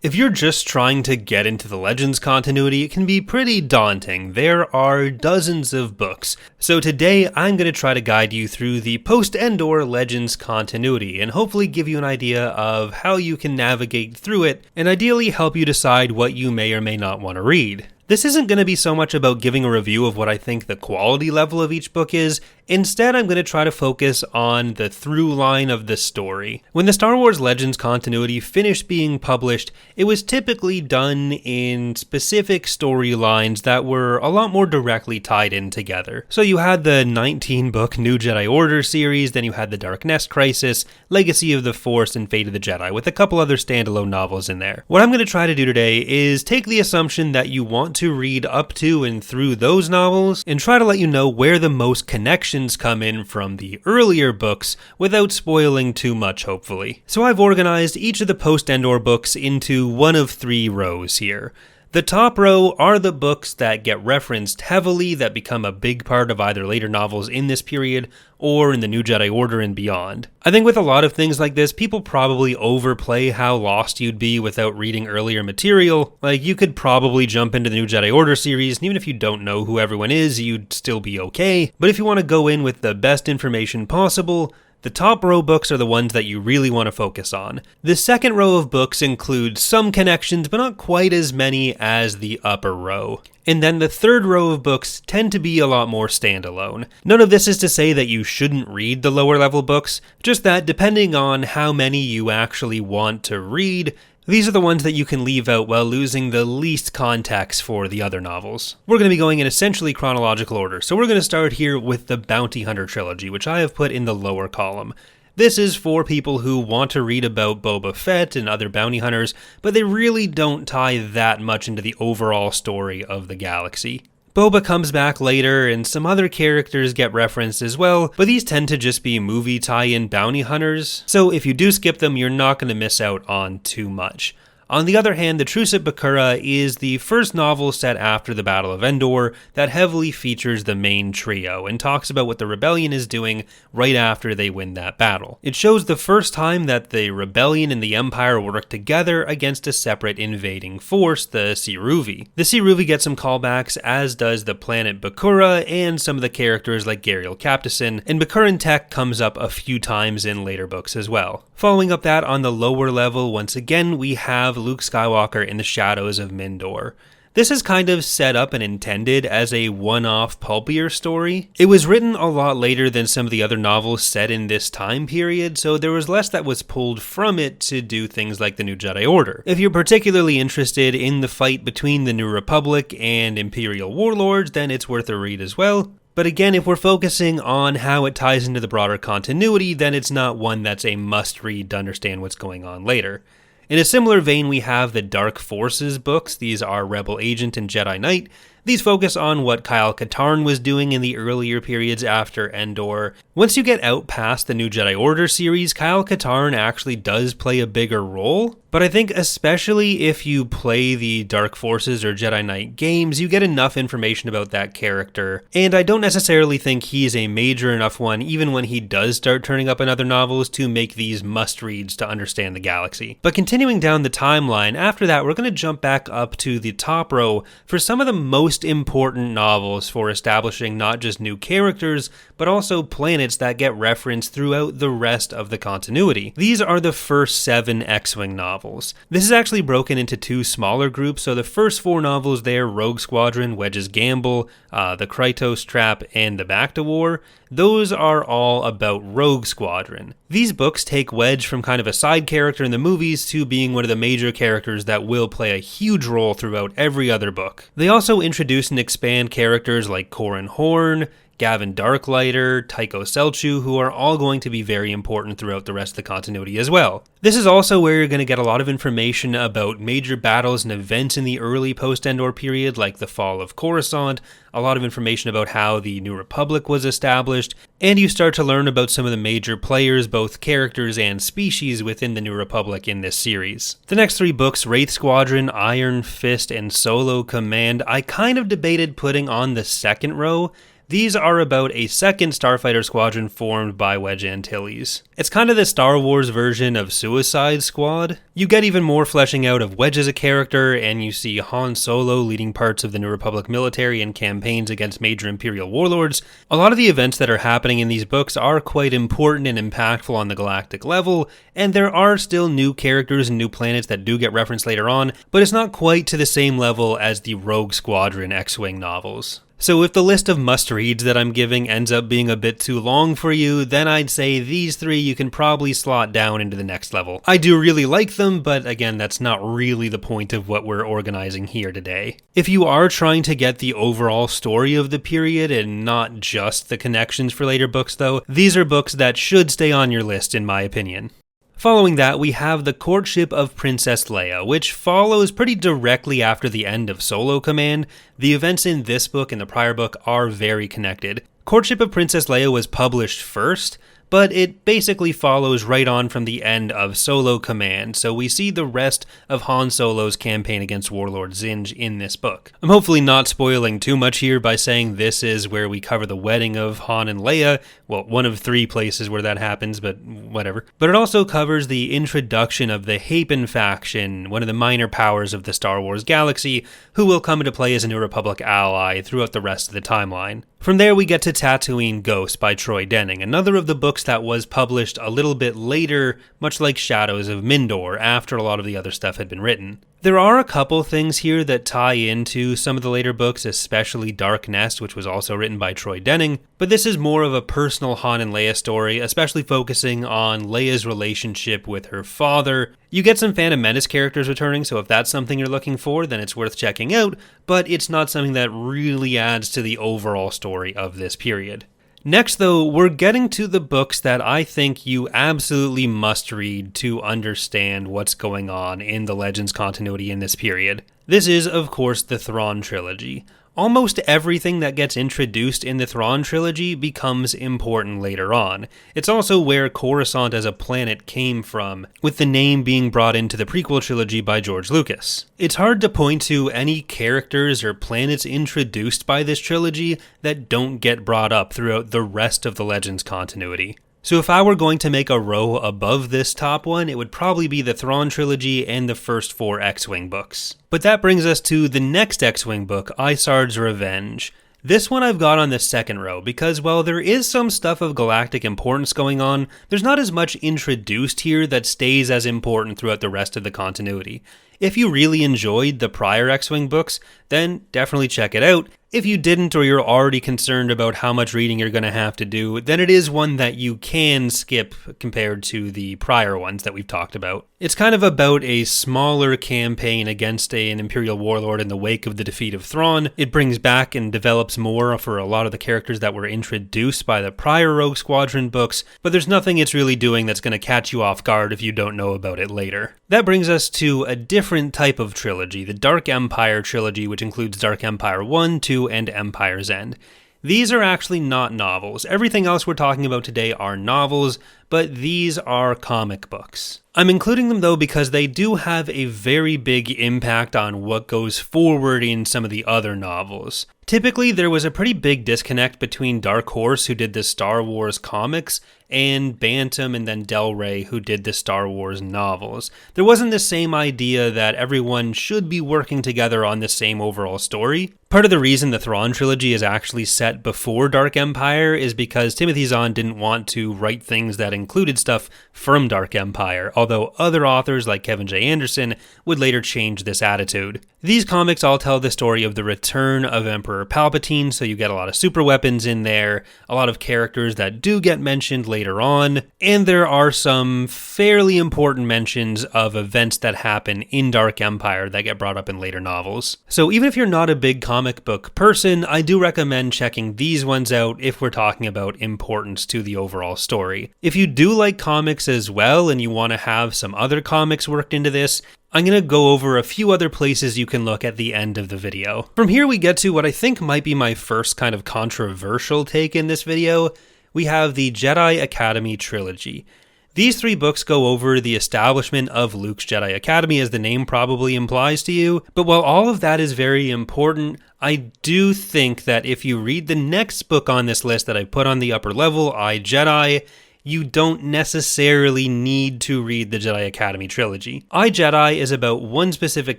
If you're just trying to get into the Legends continuity, it can be pretty daunting. There are dozens of books. So today, I'm going to try to guide you through the post-Endor Legends continuity and hopefully give you an idea of how you can navigate through it and ideally help you decide what you may or may not want to read. This isn't going to be so much about giving a review of what I think the quality level of each book is. Instead, I'm going to try to focus on the through line of the story. When the Star Wars Legends continuity finished being published, it was typically done in specific storylines that were a lot more directly tied in together. So you had the 19-book New Jedi Order series, then you had the Dark Nest Crisis, Legacy of the Force, and Fate of the Jedi, with a couple other standalone novels in there. What I'm going to try to do today is take the assumption that you want to read up to and through those novels, and try to let you know where the most connections come in from the earlier books without spoiling too much, hopefully. So I've organized each of the post-Endor books into one of three rows here. The top row are the books that get referenced heavily, that become a big part of either later novels in this period or in the New Jedi Order and beyond. I think with a lot of things like this, people probably overplay how lost you'd be without reading earlier material. Like, you could probably jump into the New Jedi Order series, and even if you don't know who everyone is, you'd still be okay. But if you want to go in with the best information possible, the top row books are the ones that you really want to focus on. The second row of books includes some connections, but not quite as many as the upper row. And then the third row of books tend to be a lot more standalone. None of this is to say that you shouldn't read the lower level books, just that depending on how many you actually want to read, these are the ones that you can leave out while losing the least context for the other novels. We're going to be going in essentially chronological order, so we're going to start here with the Bounty Hunter trilogy, which I have put in the lower column. This is for people who want to read about Boba Fett and other bounty hunters, but they really don't tie that much into the overall story of the galaxy. Boba comes back later, and some other characters get referenced as well, but these tend to just be movie tie-in bounty hunters, so if you do skip them, you're not going to miss out on too much. On the other hand, The Truce at Bakura is the first novel set after the Battle of Endor that heavily features the main trio and talks about what the rebellion is doing right after they win that battle. It shows the first time that the rebellion and the Empire work together against a separate invading force, the Siruvi. The Siruvi get some callbacks, as does the planet Bakura and some of the characters like Gariel Captason, and Bakuran tech comes up a few times in later books as well. Following up that, on the lower level, once again, we have Luke Skywalker in the Shadows of Mindor. This is kind of set up and intended as a one-off pulpier story. It was written a lot later than some of the other novels set in this time period, so there was less that was pulled from it to do things like the New Jedi Order. If you're particularly interested in the fight between the New Republic and Imperial warlords, then it's worth a read as well. But again, if we're focusing on how it ties into the broader continuity, then it's not one that's a must-read to understand what's going on later. In a similar vein, we have the Dark Forces books. These are Rebel Agent and Jedi Knight. These focus on what Kyle Katarn was doing in the earlier periods after Endor. Once you get out past the New Jedi Order series, Kyle Katarn actually does play a bigger role. But I think especially if you play the Dark Forces or Jedi Knight games, you get enough information about that character. And I don't necessarily think he's a major enough one, even when he does start turning up in other novels, to make these must-reads to understand the galaxy. But continuing down the timeline, after that we're going to jump back up to the top row for some of the most important novels for establishing not just new characters, but also planets that get referenced throughout the rest of the continuity. These are the first 7 X-Wing novels. This is actually broken into 2 smaller groups, so the first 4 novels there, Rogue Squadron, Wedge's Gamble, the Krytos Trap, and the Back to War, those are all about Rogue Squadron. These books take Wedge from kind of a side character in the movies to being one of the major characters that will play a huge role throughout every other book. They also introduce and expand characters like Corran Horn, Gavin Darklighter, Tycho Selchu, who are all going to be very important throughout the rest of the continuity as well. This is also where you're going to get a lot of information about major battles and events in the early post-Endor period, like the fall of Coruscant, a lot of information about how the New Republic was established, and you start to learn about some of the major players, both characters and species, within the New Republic in this series. The next 3 books, Wraith Squadron, Iron Fist, and Solo Command, I kind of debated putting on the second row. These are about a second starfighter squadron formed by Wedge Antilles. It's kind of the Star Wars version of Suicide Squad. You get even more fleshing out of Wedge as a character, and you see Han Solo leading parts of the New Republic military and campaigns against major Imperial warlords. A lot of the events that are happening in these books are quite important and impactful on the galactic level, and there are still new characters and new planets that do get referenced later on, but it's not quite to the same level as the Rogue Squadron X-Wing novels. So if the list of must-reads that I'm giving ends up being a bit too long for you, then I'd say these three you can probably slot down into the next level. I do really like them, but again, that's not really the point of what we're organizing here today. If you are trying to get the overall story of the period and not just the connections for later books though, these are books that should stay on your list in my opinion. Following that, we have The Courtship of Princess Leia, which follows pretty directly after the end of Solo Command. The events in this book and the prior book are very connected. Courtship of Princess Leia was published first, but it basically follows right on from the end of Solo Command, so we see the rest of Han Solo's campaign against Warlord Zinj in this book. I'm hopefully not spoiling too much here by saying this is where we cover the wedding of Han and Leia, well, one of three places where that happens, but whatever. But it also covers the introduction of the Hapen faction, one of the minor powers of the Star Wars galaxy, who will come into play as a New Republic ally throughout the rest of the timeline. From there we get to Tatooine Ghost by Troy Denning, another of the books that was published a little bit later, much like Shadows of Mindor, after a lot of the other stuff had been written. There are a couple things here that tie into some of the later books, especially Dark Nest, which was also written by Troy Denning, but this is more of a personal Han and Leia story, especially focusing on Leia's relationship with her father. You get some Phantom Menace characters returning, so if that's something you're looking for, then it's worth checking out, but it's not something that really adds to the overall story of this period. Next, though, we're getting to the books that I think you absolutely must read to understand what's going on in the Legends continuity in this period. This is, of course, the Thrawn trilogy. Almost everything that gets introduced in the Thrawn trilogy becomes important later on. It's also where Coruscant as a planet came from, with the name being brought into the prequel trilogy by George Lucas. It's hard to point to any characters or planets introduced by this trilogy that don't get brought up throughout the rest of the Legends continuity. So if I were going to make a row above this top one, it would probably be the Thrawn trilogy and the first 4 X-Wing books. But that brings us to the next X-Wing book, Isard's Revenge. This one I've got on the second row because while there is some stuff of galactic importance going on, there's not as much introduced here that stays as important throughout the rest of the continuity. If you really enjoyed the prior X-Wing books, then definitely check it out. If you didn't or you're already concerned about how much reading you're going to have to do, then it is one that you can skip compared to the prior ones that we've talked about. It's kind of about a smaller campaign against an Imperial warlord in the wake of the defeat of Thrawn. It brings back and develops more for a lot of the characters that were introduced by the prior Rogue Squadron books, but there's nothing it's really doing that's going to catch you off guard if you don't know about it later. That brings us to a different type of trilogy, the Dark Empire trilogy, which includes Dark Empire 1, 2, and Empire's End. These are actually not novels. Everything else we're talking about today are novels, but these are comic books. I'm including them though because they do have a very big impact on what goes forward in some of the other novels. Typically, there was a pretty big disconnect between Dark Horse, who did the Star Wars comics, and Bantam and then Del Rey, who did the Star Wars novels. There wasn't the same idea that everyone should be working together on the same overall story. Part of the reason the Thrawn trilogy is actually set before Dark Empire is because Timothy Zahn didn't want to write things that included stuff from Dark Empire, although other authors like Kevin J. Anderson would later change this attitude. These comics all tell the story of the return of Emperor Palpatine, so you get a lot of super weapons in there, a lot of characters that do get mentioned later on, and there are some fairly important mentions of events that happen in Dark Empire that get brought up in later novels. So even if you're not a big comic book person, I do recommend checking these ones out if we're talking about importance to the overall story. If you do like comics as well and you want to have some other comics worked into this, I'm going to go over a few other places you can look at the end of the video. From here we get to what I think might be my first kind of controversial take in this video. We have the Jedi Academy trilogy. These 3 books go over the establishment of Luke's Jedi Academy, as the name probably implies to you, but while all of that is very important, I do think that if you read the next book on this list that I put on the upper level, I, Jedi, you don't necessarily need to read the Jedi Academy trilogy. Jedi is about one specific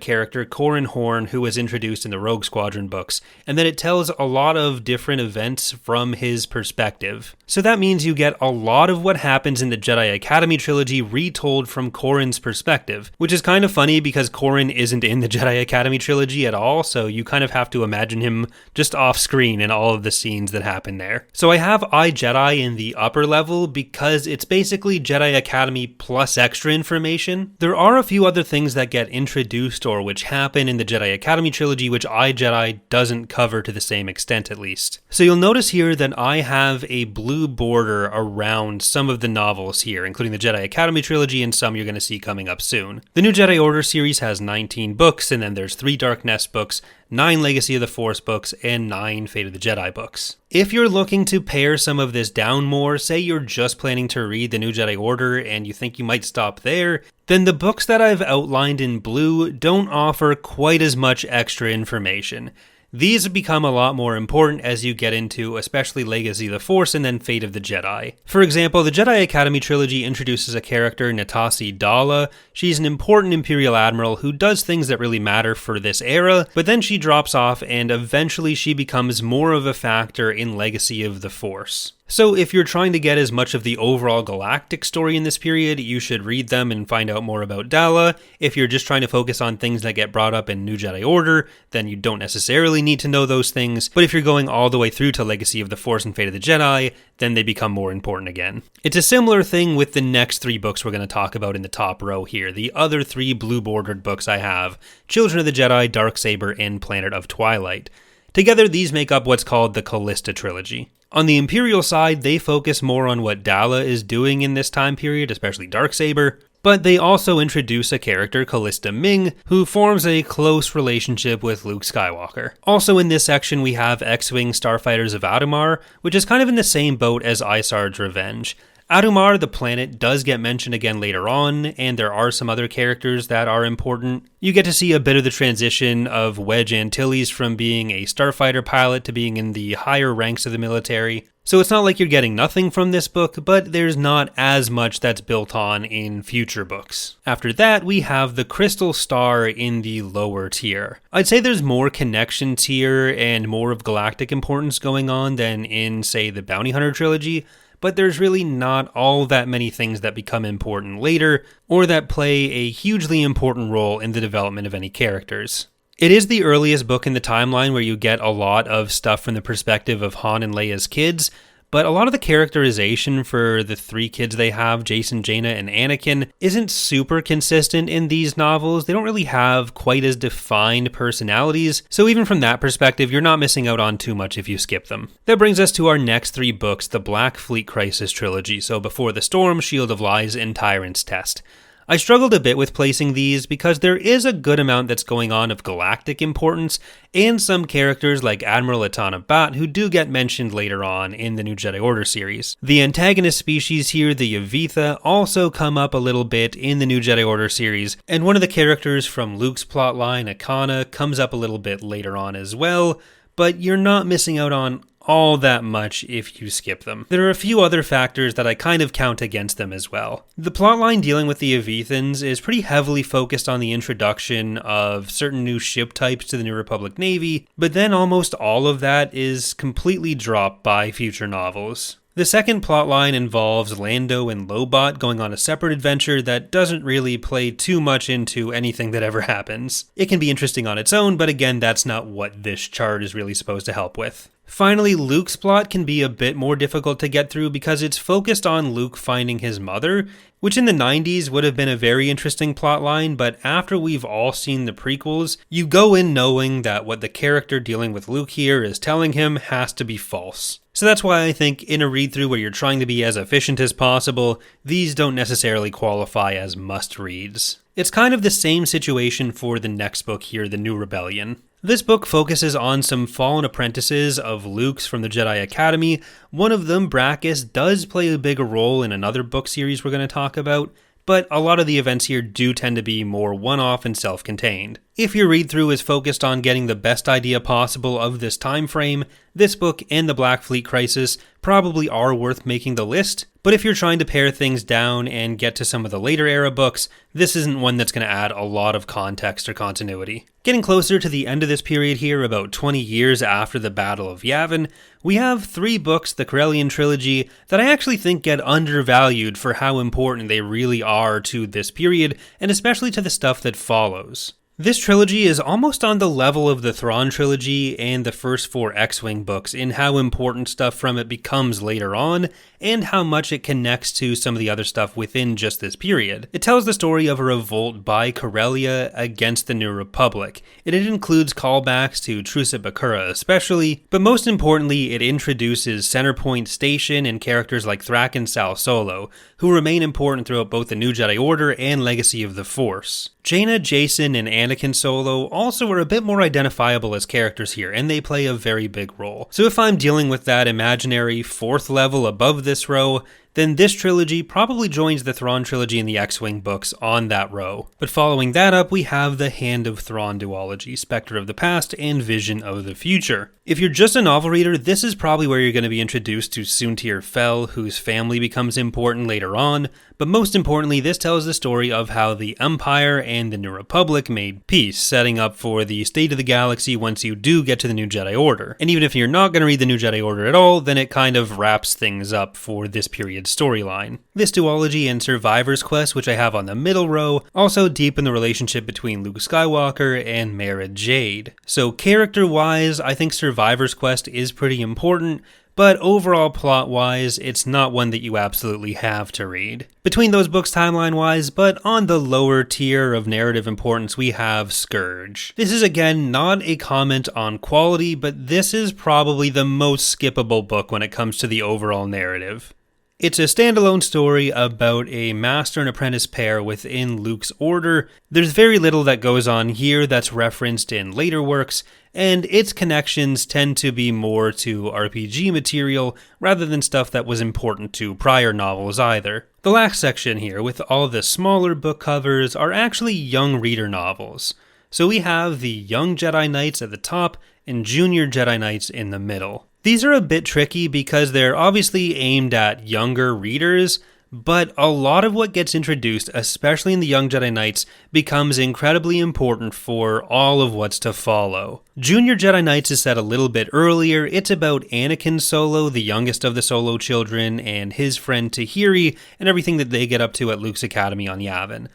character, Corran Horn, who was introduced in the Rogue Squadron books, and then it tells a lot of different events from his perspective. So that means you get a lot of what happens in the Jedi Academy trilogy retold from Corran's perspective, which is kind of funny because Corran isn't in the Jedi Academy trilogy at all, so you kind of have to imagine him just off screen in all of the scenes that happen there. So I have Jedi in the upper level because it's basically Jedi Academy plus extra information. There are a few other things that get introduced or which happen in the Jedi Academy trilogy which Jedi doesn't cover to the same extent at least. So you'll notice here that I have a blue border around some of the novels here, including the Jedi Academy trilogy and some you're going to see coming up soon. The New Jedi Order series has 19 books, and then there's 3 Dark Nest books, 9 Legacy of the Force books, and 9 Fate of the Jedi books. If you're looking to pare some of this down more, say you're just planning to read the New Jedi Order and you think you might stop there, then the books that I've outlined in blue don't offer quite as much extra information. These become a lot more important as you get into especially Legacy of the Force and then Fate of the Jedi. For example, the Jedi Academy trilogy introduces a character, Natasi Dala. She's an important Imperial Admiral who does things that really matter for this era, but then she drops off and eventually she becomes more of a factor in Legacy of the Force. So if you're trying to get as much of the overall galactic story in this period, you should read them and find out more about Dala. If you're just trying to focus on things that get brought up in New Jedi Order, then you don't necessarily need to know those things. But if you're going all the way through to Legacy of the Force and Fate of the Jedi, then they become more important again. It's a similar thing with the next 3 books we're going to talk about in the top row here. The other 3 blue-bordered books I have, Children of the Jedi, Darksaber, and Planet of Twilight. Together, these make up what's called the Callista trilogy. On the Imperial side, they focus more on what Dala is doing in this time period, especially Darksaber, but they also introduce a character, Callista Ming, who forms a close relationship with Luke Skywalker. Also in this section, we have X-Wing Starfighters of Adumar, which is kind of in the same boat as Isard's Revenge. Adumar, the planet, does get mentioned again later on, and there are some other characters that are important. You get to see a bit of the transition of Wedge Antilles from being a starfighter pilot to being in the higher ranks of the military. So it's not like you're getting nothing from this book, but there's not as much that's built on in future books. After that, we have the Crystal Star in the lower tier. I'd say there's more connections here and more of galactic importance going on than in, say, the Bounty Hunter trilogy, but there's really not all that many things that become important later, or that play a hugely important role in the development of any characters. It is the earliest book in the timeline where you get a lot of stuff from the perspective of Han and Leia's kids, but a lot of the characterization for the 3 kids they have, Jason, Jaina, and Anakin, isn't super consistent in these novels. They don't really have quite as defined personalities, so even from that perspective, you're not missing out on too much if you skip them. That brings us to our next 3 books, the Black Fleet Crisis trilogy, so Before the Storm, Shield of Lies, and Tyrant's Test. I struggled a bit with placing these because there is a good amount that's going on of galactic importance and some characters like Admiral Atana Bat who do get mentioned later on in the New Jedi Order series. The antagonist species here, the Yavitha, also come up a little bit in the New Jedi Order series, and one of the characters from Luke's plotline, Akana, comes up a little bit later on as well, but you're not missing out on all that much if you skip them. There are a few other factors that I kind of count against them as well. The plotline dealing with the Avethans is pretty heavily focused on the introduction of certain new ship types to the New Republic Navy, but then almost all of that is completely dropped by future novels. The second plotline involves Lando and Lobot going on a separate adventure that doesn't really play too much into anything that ever happens. It can be interesting on its own, but again, that's not what this chart is really supposed to help with. Finally, Luke's plot can be a bit more difficult to get through because it's focused on Luke finding his mother, which in the 90s would have been a very interesting plotline, but after we've all seen the prequels, you go in knowing that what the character dealing with Luke here is telling him has to be false. So that's why I think in a read-through where you're trying to be as efficient as possible, these don't necessarily qualify as must-reads. It's kind of the same situation for the next book here, The New Rebellion. This book focuses on some fallen apprentices of Luke's from the Jedi Academy. One of them, Brachus, does play a bigger role in another book series we're going to talk about, but a lot of the events here do tend to be more one-off and self-contained. If your read-through is focused on getting the best idea possible of this time frame, this book and the Black Fleet Crisis probably are worth making the list, but if you're trying to pare things down and get to some of the later era books, this isn't one that's going to add a lot of context or continuity. Getting closer to the end of this period here, about 20 years after the Battle of Yavin, we have 3 books, the Corellian trilogy, that I actually think get undervalued for how important they really are to this period, and especially to the stuff that follows. This trilogy is almost on the level of the Thrawn trilogy and the first 4 X-Wing books in how important stuff from it becomes later on, and how much it connects to some of the other stuff within just this period. It tells the story of a revolt by Corellia against the New Republic, and it includes callbacks to Truce at Bakura especially, but most importantly it introduces Centerpoint Station and characters like Thrak and Sal Solo, who remain important throughout both the New Jedi Order and Legacy of the Force. Jaina, Jacen, and Anakin Solo also are a bit more identifiable as characters here, and they play a very big role. So if I'm dealing with that imaginary 4th level above this row, then this trilogy probably joins the Thrawn trilogy and the X-Wing books on that row. But following that up, we have the Hand of Thrawn duology, Spectre of the Past and Vision of the Future. If you're just a novel reader, this is probably where you're going to be introduced to Soontir Fel, whose family becomes important later on, but most importantly, this tells the story of how the Empire and the New Republic made peace, setting up for the state of the galaxy once you do get to the New Jedi Order. And even if you're not going to read the New Jedi Order at all, then it kind of wraps things up for this period storyline. This duology and Survivor's Quest, which I have on the middle row, also deepen the relationship between Luke Skywalker and Mara Jade. So character-wise, I think Survivor's Quest is pretty important, but overall plot-wise, it's not one that you absolutely have to read. Between those books timeline-wise, but on the lower tier of narrative importance, we have Scourge. This is again not a comment on quality, but this is probably the most skippable book when it comes to the overall narrative. It's a standalone story about a master and apprentice pair within Luke's order. There's very little that goes on here that's referenced in later works, and its connections tend to be more to RPG material rather than stuff that was important to prior novels either. The last section here, with all the smaller book covers, are actually young reader novels. So we have the Young Jedi Knights at the top and Junior Jedi Knights in the middle. These are a bit tricky because they're obviously aimed at younger readers, but a lot of what gets introduced, especially in the Young Jedi Knights, becomes incredibly important for all of what's to follow. Junior Jedi Knights is set a little bit earlier. It's about Anakin Solo, the youngest of the Solo children, and his friend Tahiri, and everything that they get up to at Luke's Academy on Yavin.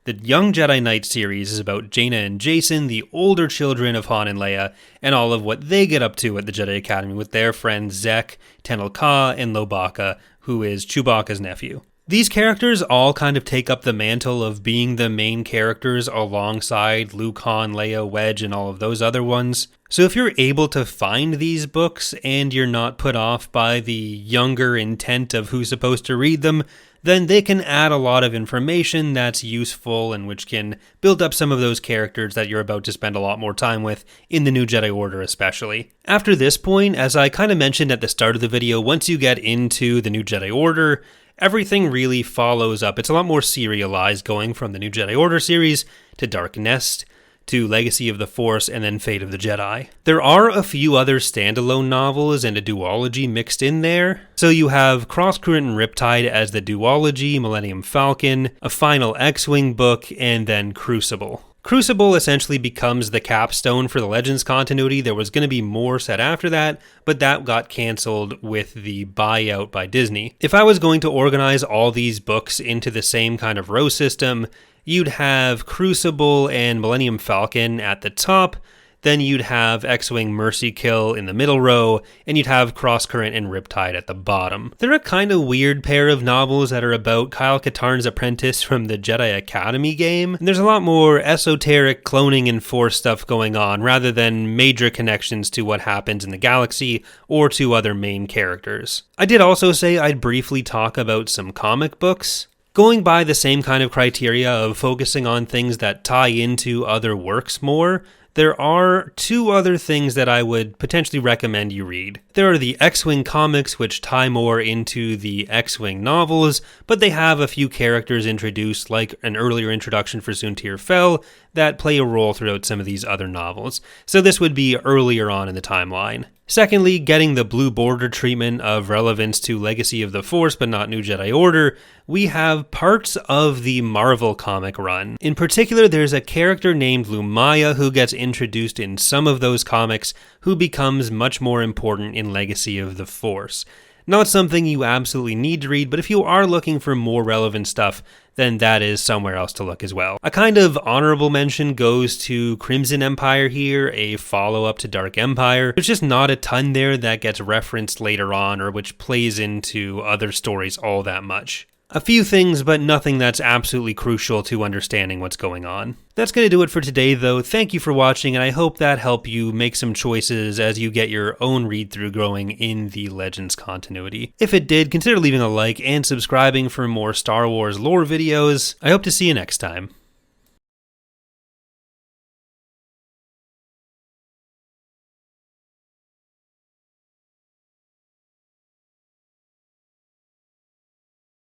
The Young Jedi Knight series is about Jaina and Jacen, the older children of Han and Leia, and all of what they get up to at the Jedi Academy with their friends Zek, Tenel Ka, and Lobaka, who is Chewbacca's nephew. These characters all kind of take up the mantle of being the main characters alongside Luke, Han, Leia, Wedge, and all of those other ones. So if you're able to find these books and you're not put off by the younger intent of who's supposed to read them, then they can add a lot of information that's useful and which can build up some of those characters that you're about to spend a lot more time with in the New Jedi Order especially. After this point, as I kind of mentioned at the start of the video, once you get into the New Jedi Order, everything really follows up. It's a lot more serialized, going from the New Jedi Order series to Dark Nest, to Legacy of the Force, and then Fate of the Jedi. There are a few other standalone novels and a duology mixed in there. So you have Crosscurrent and Riptide as the duology, Millennium Falcon, a final X-Wing book, and then Crucible. Crucible essentially becomes the capstone for the Legends continuity. There was going to be more set after that, but that got cancelled with the buyout by Disney. If I was going to organize all these books into the same kind of row system, you'd have Crucible and Millennium Falcon at the top, then you'd have X-Wing Mercy Kill in the middle row, and you'd have Crosscurrent and Riptide at the bottom. They're a kind of weird pair of novels that are about Kyle Katarn's apprentice from the Jedi Academy game, and there's a lot more esoteric cloning and Force stuff going on, rather than major connections to what happens in the galaxy or to other main characters. I did also say I'd briefly talk about some comic books. Going by the same kind of criteria of focusing on things that tie into other works more, there are two other things that I would potentially recommend you read. There are the X-Wing comics, which tie more into the X-Wing novels, but they have a few characters introduced, like an earlier introduction for Soontir Fel, that play a role throughout some of these other novels. So this would be earlier on in the timeline. Secondly, getting the blue border treatment of relevance to Legacy of the Force but not New Jedi Order, we have parts of the Marvel comic run. In particular, there's a character named Lumaya who gets introduced in some of those comics who becomes much more important in Legacy of the Force. Not something you absolutely need to read, but if you are looking for more relevant stuff, then that is somewhere else to look as well. A kind of honorable mention goes to Crimson Empire here, a follow-up to Dark Empire. There's just not a ton there that gets referenced later on or which plays into other stories all that much. A few things, but nothing that's absolutely crucial to understanding what's going on. That's going to do it for today, though. Thank you for watching, and I hope that helped you make some choices as you get your own read-through growing in the Legends continuity. If it did, consider leaving a like and subscribing for more Star Wars lore videos. I hope to see you next time.